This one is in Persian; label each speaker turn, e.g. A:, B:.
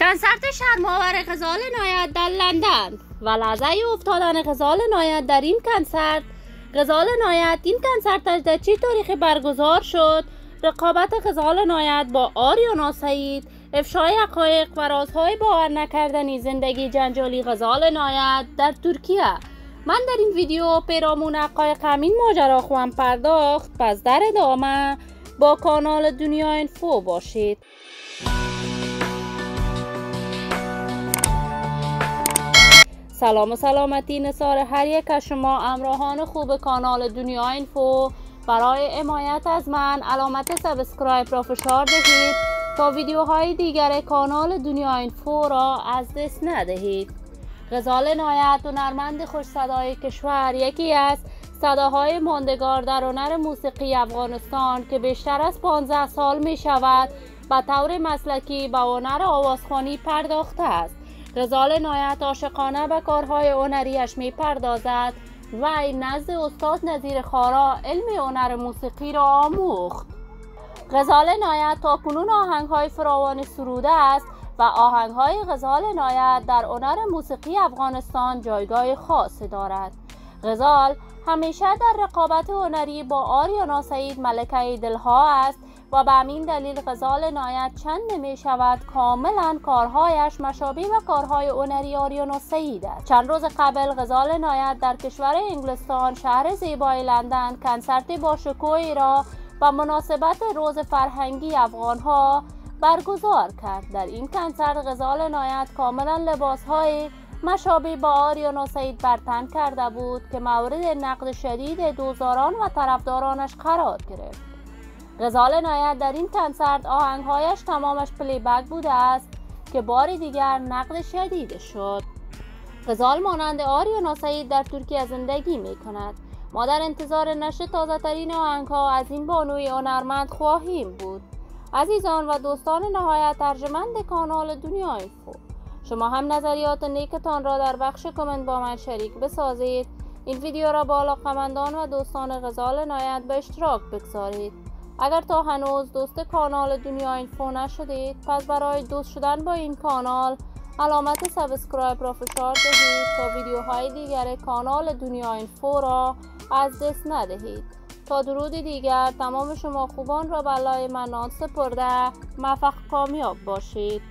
A: کنسرت شرم‌آور غزال نایت در لندن و لحظه افتادن غزال نایت در این کنسرت. غزال نایت این کنسرتش در چه تاریخی برگزار شد؟ رقابت غزال نایت با آریانا سعید، افشای حقایق و رازهای باور نکردنی زندگی جنجالی غزال نایت در ترکیه. من در این ویدیو پیرامون حقایق همین ماجرا خواهم پرداخت، پس در ادامه با کانال دنیا اینفو باشید. سلام و سلامتی نثار هر یک از شما همراهان خوب کانال دنیا اینفو. برای حمایت از من علامت سابسکرایب را فشار دهید تا ویدیوهای دیگر کانال دنیا اینفو را از دست ندهید. غزال نایت هنرمند خوش صدای کشور، یکی از صداهای ماندگار در هنر موسیقی افغانستان که بیشتر از 15 سال می شود به طور مسلکی به هنر آوازخوانی پرداخته است. غزال نایت عاشقانه به کارهای هنریش می پردازد و نزد استاد نظیر خارا علم هنر موسیقی را آموخت. غزال نایت تاکنون آهنگهای فراوان سروده است و آهنگهای غزال نایت در هنر موسیقی افغانستان جایگاه خاصی دارد. غزال همیشه در رقابت هنری با آریانا سعید ملکه دلها است و به همین دلیل غزال نایت چند نمی شود کاملا کارهایش مشابه و کارهای هنری آریانا سعید است. چند روز قبل غزال نایت در کشور انگلستان شهر زیبای لندن کنسرت با شکوهی را به مناسبت روز فرهنگی افغانها برگزار کرد. در این کنسرت غزال نایت کاملا لباسهای مشابه با آریانا سعید بر تن کرده بود که مورد نقد شدید دوزاران و طرفدارانش قرار گرفت. غزال نایت در این کنسرت آهنگهایش تمامش پلی بک بوده است که بار دیگر نقد شدید شد. غزال مانند آریانا سعید در ترکیه زندگی می کند. ما در انتظار نشر تازه ترین آهنگها از این بانوی هنرمند خواهیم بود. عزیزان و دوستان نهایت ارجمند کانال دنیا اینفو، شما هم نظریات نیکتان را در بخش کامنت با من شریک بسازید. این ویدیو را با علاقه‌مندان و دوستان غزال نایت به اشتراک بگذارید. اگر تا هنوز دوست کانال دنیا اینفو نشدید، پس برای دوست شدن با این کانال علامت سابسکرایب را فشار دهید تا ویدیوهای دیگر کانال دنیا اینفو را از دست ندهید. تا درود دیگر تمام شما خوبان را به لای منان سپرده موفق کامیاب باشید.